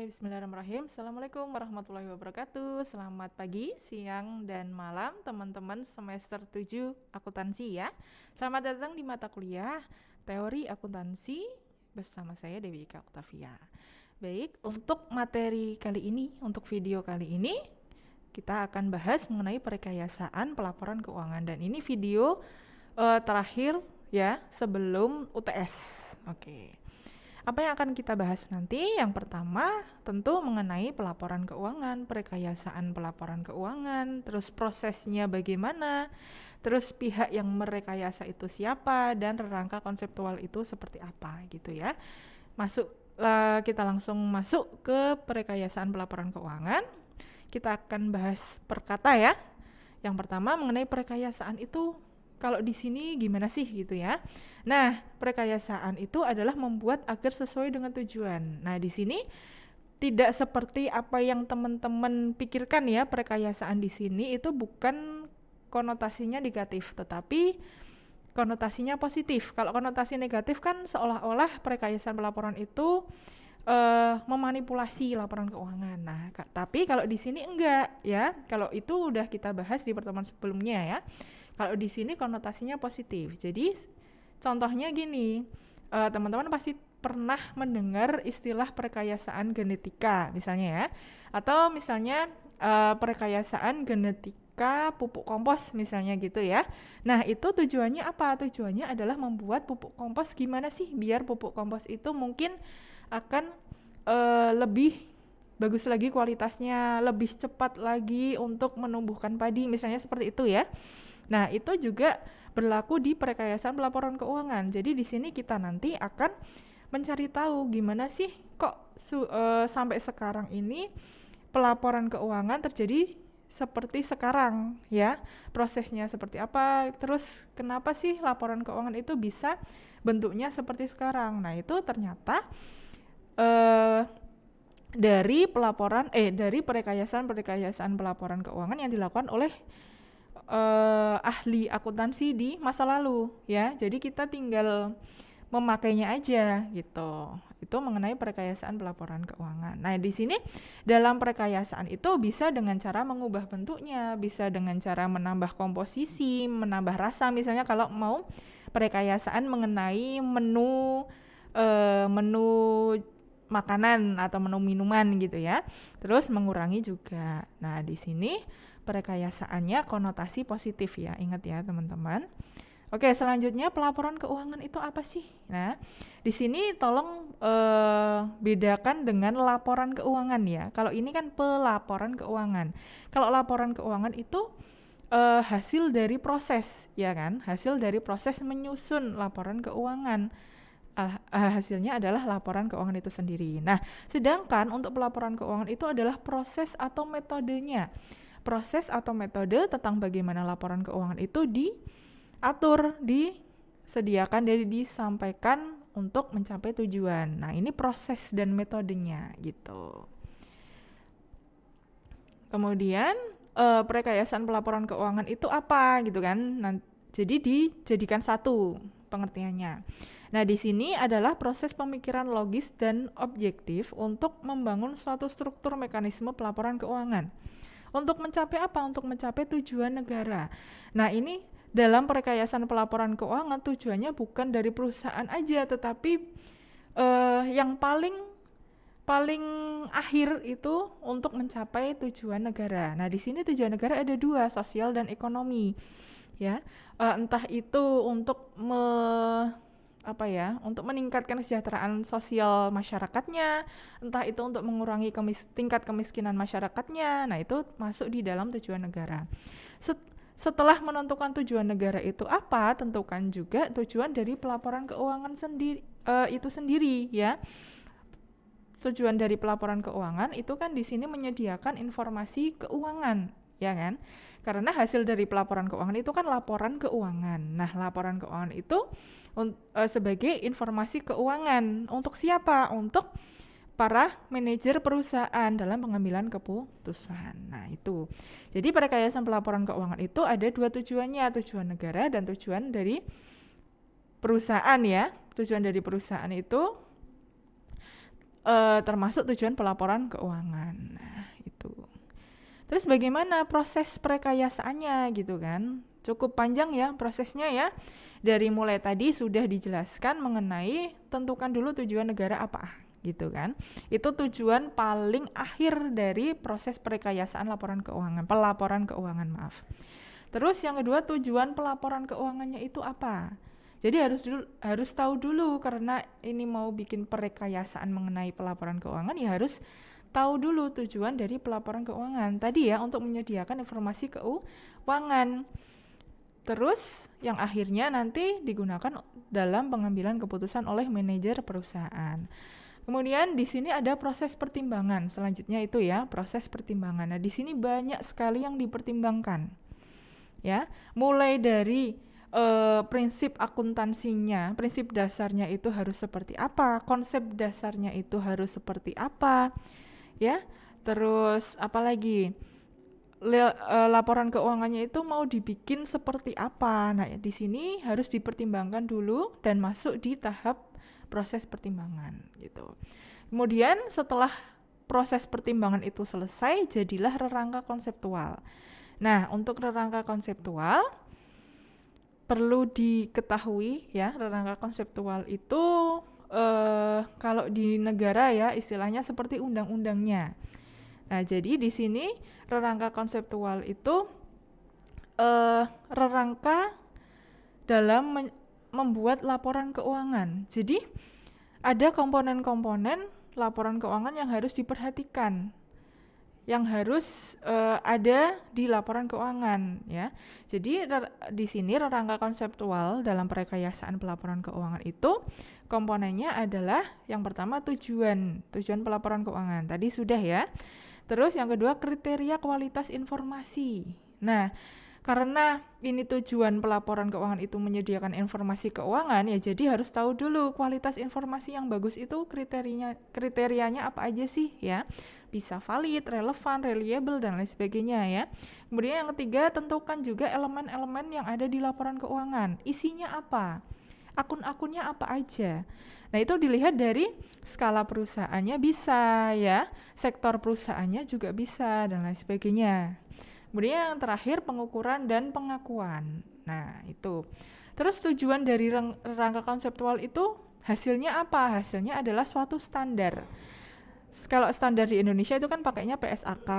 Bismillahirrahmanirrahim. Assalamualaikum warahmatullahi wabarakatuh. Selamat pagi, siang, dan malam teman-teman semester 7 akuntansi ya. Selamat datang di mata kuliah Teori Akuntansi bersama saya Dewi Ika Oktavia. Baik, untuk materi kali ini, untuk video kali ini, kita akan bahas mengenai perekayasaan pelaporan keuangan. Dan ini video terakhir ya, sebelum UTS. Oke. Apa yang akan kita bahas nanti? Yang pertama tentu mengenai pelaporan keuangan, perekayasaan pelaporan keuangan, terus prosesnya bagaimana, terus pihak yang merekayasa itu siapa, dan rangka konseptual itu seperti apa gitu ya. Kita langsung masuk ke perekayasaan pelaporan keuangan. Kita akan bahas per kata ya. Yang pertama mengenai perekayasaan itu kalau di sini gimana sih gitu ya. Nah, perekayasaan itu adalah membuat agar sesuai dengan tujuan. Nah, di sini tidak seperti apa yang teman-teman pikirkan ya, perekayasaan di sini itu bukan konotasinya negatif, tetapi konotasinya positif. Kalau konotasi negatif kan seolah-olah perekayasaan pelaporan itu memanipulasi laporan keuangan. Nah, tapi kalau di sini enggak ya. Kalau itu udah kita bahas di pertemuan sebelumnya ya. Kalau di sini konotasinya positif. Jadi contohnya gini, teman-teman pasti pernah mendengar istilah perekayasaan genetika misalnya ya. Atau misalnya perekayasaan genetika pupuk kompos misalnya gitu ya. Nah, itu tujuannya apa? Tujuannya adalah membuat pupuk kompos gimana sih biar pupuk kompos itu mungkin akan lebih bagus lagi kualitasnya, lebih cepat lagi untuk menumbuhkan padi misalnya seperti itu ya. Nah, itu juga berlaku di perekayasaan pelaporan keuangan. Jadi di sini kita nanti akan mencari tahu gimana sih kok sampai sekarang ini pelaporan keuangan terjadi seperti sekarang ya. Prosesnya seperti apa? Terus kenapa sih laporan keuangan itu bisa bentuknya seperti sekarang? Nah, itu ternyata dari perekayasaan pelaporan keuangan yang dilakukan oleh ahli akuntansi di masa lalu ya. Jadi kita tinggal memakainya aja gitu. Itu mengenai perekayasaan pelaporan keuangan. Nah, di sini dalam perekayasaan itu bisa dengan cara mengubah bentuknya, bisa dengan cara menambah komposisi, menambah rasa misalnya kalau mau perekayasaan mengenai menu makanan atau menu minuman gitu ya. Terus mengurangi juga. Nah, di sini perekayasaannya konotasi positif ya, ingat ya teman-teman. Oke, selanjutnya pelaporan keuangan itu apa sih? Nah, di sini tolong bedakan dengan laporan keuangan ya. Kalau ini kan pelaporan keuangan. Kalau laporan keuangan itu hasil dari proses ya kan, hasil dari proses menyusun laporan keuangan. Hasilnya adalah laporan keuangan itu sendiri. Nah, sedangkan untuk pelaporan keuangan itu adalah proses atau metodenya. Proses atau metode tentang bagaimana laporan keuangan itu diatur, disediakan, dan disampaikan untuk mencapai tujuan. Nah, ini proses dan metodenya gitu. Kemudian perekayasaan pelaporan keuangan itu apa gitu kan? Jadi dijadikan satu pengertiannya. Nah, di sini adalah proses pemikiran logis dan objektif untuk membangun suatu struktur mekanisme pelaporan keuangan. Untuk mencapai apa? Untuk mencapai tujuan negara. Nah, ini dalam perekayasaan pelaporan keuangan tujuannya bukan dari perusahaan aja, tetapi yang paling akhir itu untuk mencapai tujuan negara. Nah, di sini tujuan negara ada dua, sosial dan ekonomi. Ya, entah itu untuk untuk meningkatkan kesejahteraan sosial masyarakatnya, entah itu untuk mengurangi tingkat kemiskinan masyarakatnya. Nah, itu masuk di dalam tujuan negara. Setelah menentukan tujuan negara itu apa, tentukan juga tujuan dari pelaporan keuangan itu sendiri ya. Tujuan dari pelaporan keuangan itu kan di sini menyediakan informasi keuangan, ya kan? Karena hasil dari pelaporan keuangan itu kan laporan keuangan. Nah, laporan keuangan itu sebagai informasi keuangan untuk siapa? Untuk para manajer perusahaan dalam pengambilan keputusan. Nah, itu. Jadi perekayasaan pelaporan keuangan itu ada dua tujuannya, tujuan negara dan tujuan dari perusahaan ya. Tujuan dari perusahaan itu termasuk tujuan pelaporan keuangan. Nah, itu. Terus bagaimana proses perekayasaannya gitu kan? Cukup panjang ya prosesnya ya. Dari mulai tadi sudah dijelaskan mengenai tentukan dulu tujuan negara apa gitu kan. Itu tujuan paling akhir dari proses perekayasaan pelaporan keuangan, maaf. Terus yang kedua, tujuan pelaporan keuangannya itu apa? Jadi harus tahu dulu, karena ini mau bikin perekayasaan mengenai pelaporan keuangan ya harus tahu dulu tujuan dari pelaporan keuangan. Tadi ya untuk menyediakan informasi keuangan. Terus yang akhirnya nanti digunakan dalam pengambilan keputusan oleh manajer perusahaan. Kemudian di sini ada proses pertimbangan. Selanjutnya itu ya, proses pertimbangan. Nah, di sini banyak sekali yang dipertimbangkan. Ya, mulai dari prinsip akuntansinya, prinsip dasarnya itu harus seperti apa, konsep dasarnya itu harus seperti apa. Ya. Terus apalagi? Laporan keuangannya itu mau dibikin seperti apa. Nah, di sini harus dipertimbangkan dulu dan masuk di tahap proses pertimbangan gitu. Kemudian setelah proses pertimbangan itu selesai, jadilah rerangka konseptual. Nah, untuk rerangka konseptual perlu diketahui ya, rerangka konseptual itu kalau di negara ya istilahnya seperti undang-undangnya. Nah, jadi di sini rerangka konseptual itu rerangka dalam membuat laporan keuangan. Jadi ada komponen-komponen laporan keuangan yang harus diperhatikan, yang harus ada di laporan keuangan ya. Jadi di sini rerangka konseptual dalam perekayasaan pelaporan keuangan itu komponennya adalah yang pertama tujuan pelaporan keuangan. Tadi sudah ya. Terus yang kedua kriteria kualitas informasi. Nah, karena ini tujuan pelaporan keuangan itu menyediakan informasi keuangan ya, jadi harus tahu dulu kualitas informasi yang bagus itu kriterianya apa aja sih ya. Bisa valid, relevan, reliable dan lain sebagainya ya. Kemudian yang ketiga, tentukan juga elemen-elemen yang ada di laporan keuangan. Isinya apa? Akun-akunnya apa aja? Nah, itu dilihat dari skala perusahaannya bisa ya, sektor perusahaannya juga bisa dan lain sebagainya. Kemudian yang terakhir pengukuran dan pengakuan. Nah, itu. Terus tujuan dari rangka konseptual itu hasilnya apa? Hasilnya adalah suatu standar. Kalau standar di Indonesia itu kan pakainya PSAK,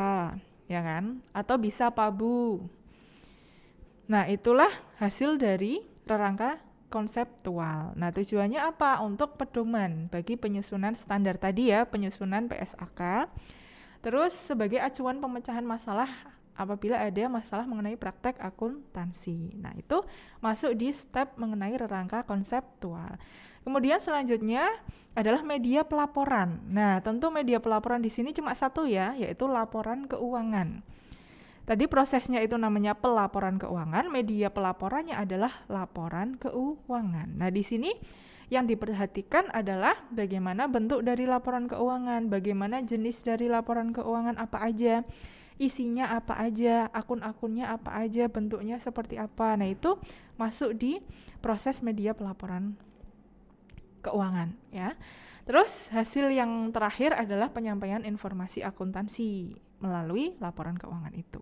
ya kan? Atau bisa PABU. Nah, itulah hasil dari rangka konseptual. Nah, tujuannya apa? Untuk pedoman bagi penyusunan standar tadi ya, penyusunan PSAK. Terus sebagai acuan pemecahan masalah apabila ada masalah mengenai praktek akuntansi. Nah, itu masuk di step mengenai rangka konseptual. Kemudian selanjutnya adalah media pelaporan. Nah, tentu media pelaporan di sini cuma satu ya, yaitu laporan keuangan. Tadi prosesnya itu namanya pelaporan keuangan, media pelaporannya adalah laporan keuangan. Nah, di sini yang diperhatikan adalah bagaimana bentuk dari laporan keuangan, bagaimana jenis dari laporan keuangan apa aja, isinya apa aja, akun-akunnya apa aja, bentuknya seperti apa. Nah, itu masuk di proses media pelaporan keuangan ya. Terus hasil yang terakhir adalah penyampaian informasi akuntansi melalui laporan keuangan itu.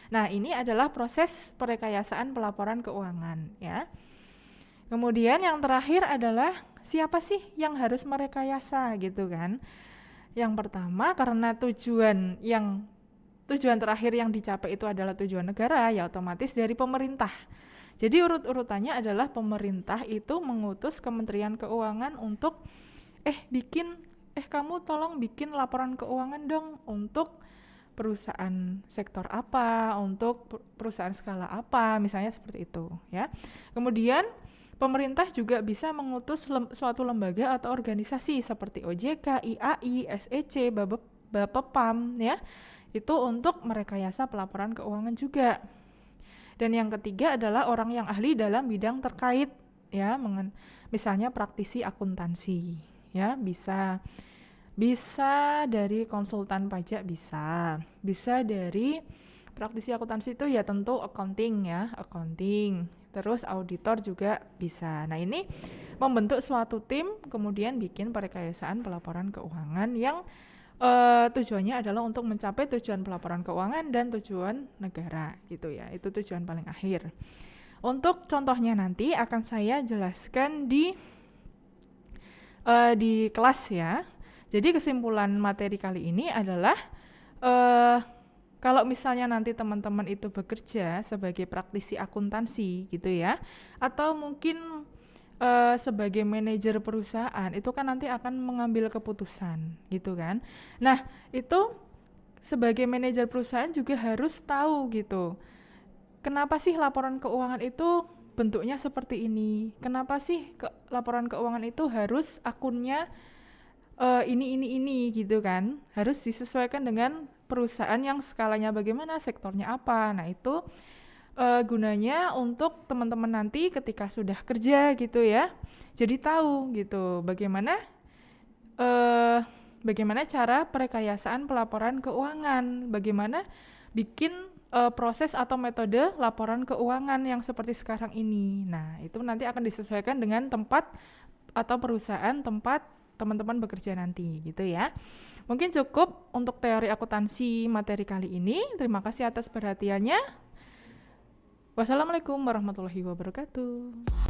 Nah, ini adalah proses perekayasaan pelaporan keuangan ya. Kemudian yang terakhir adalah siapa sih yang harus merekayasa gitu kan. Yang pertama karena tujuan terakhir yang dicapai itu adalah tujuan negara, ya otomatis dari pemerintah. Jadi urut-urutannya adalah pemerintah itu mengutus Kementerian Keuangan untuk kamu tolong bikin laporan keuangan dong untuk perusahaan sektor apa, untuk perusahaan skala apa, misalnya seperti itu ya. Kemudian pemerintah juga bisa mengutus suatu lembaga atau organisasi seperti OJK, IAI, SEC, Bapepam ya. Itu untuk merekayasa pelaporan keuangan juga. Dan yang ketiga adalah orang yang ahli dalam bidang terkait ya, misalnya praktisi akuntansi ya, bisa dari konsultan pajak, bisa dari praktisi akuntansi itu ya tentu accounting ya, accounting. terus auditor juga bisa. Nah, ini membentuk suatu tim, kemudian bikin perekayasaan pelaporan keuangan yang tujuannya adalah untuk mencapai tujuan pelaporan keuangan dan tujuan negara gitu ya. Itu tujuan paling akhir. Untuk contohnya nanti akan saya jelaskan di kelas ya. Jadi kesimpulan materi kali ini adalah kalau misalnya nanti teman-teman itu bekerja sebagai praktisi akuntansi gitu ya, atau mungkin sebagai manajer perusahaan, itu kan nanti akan mengambil keputusan gitu kan. Nah, itu sebagai manajer perusahaan juga harus tahu gitu, kenapa sih laporan keuangan itu bentuknya seperti ini, kenapa sih laporan keuangan itu harus akunnya ini gitu kan, harus disesuaikan dengan perusahaan yang skalanya bagaimana, sektornya apa. Nah, itu gunanya untuk teman-teman nanti ketika sudah kerja gitu ya, jadi tahu gitu bagaimana cara perekayasaan pelaporan keuangan, bagaimana bikin proses atau metode laporan keuangan yang seperti sekarang ini. Nah, itu nanti akan disesuaikan dengan tempat atau perusahaan tempat teman-teman bekerja nanti gitu ya. Mungkin cukup untuk teori akuntansi materi kali ini. Terima kasih atas perhatiannya. Wassalamualaikum warahmatullahi wabarakatuh.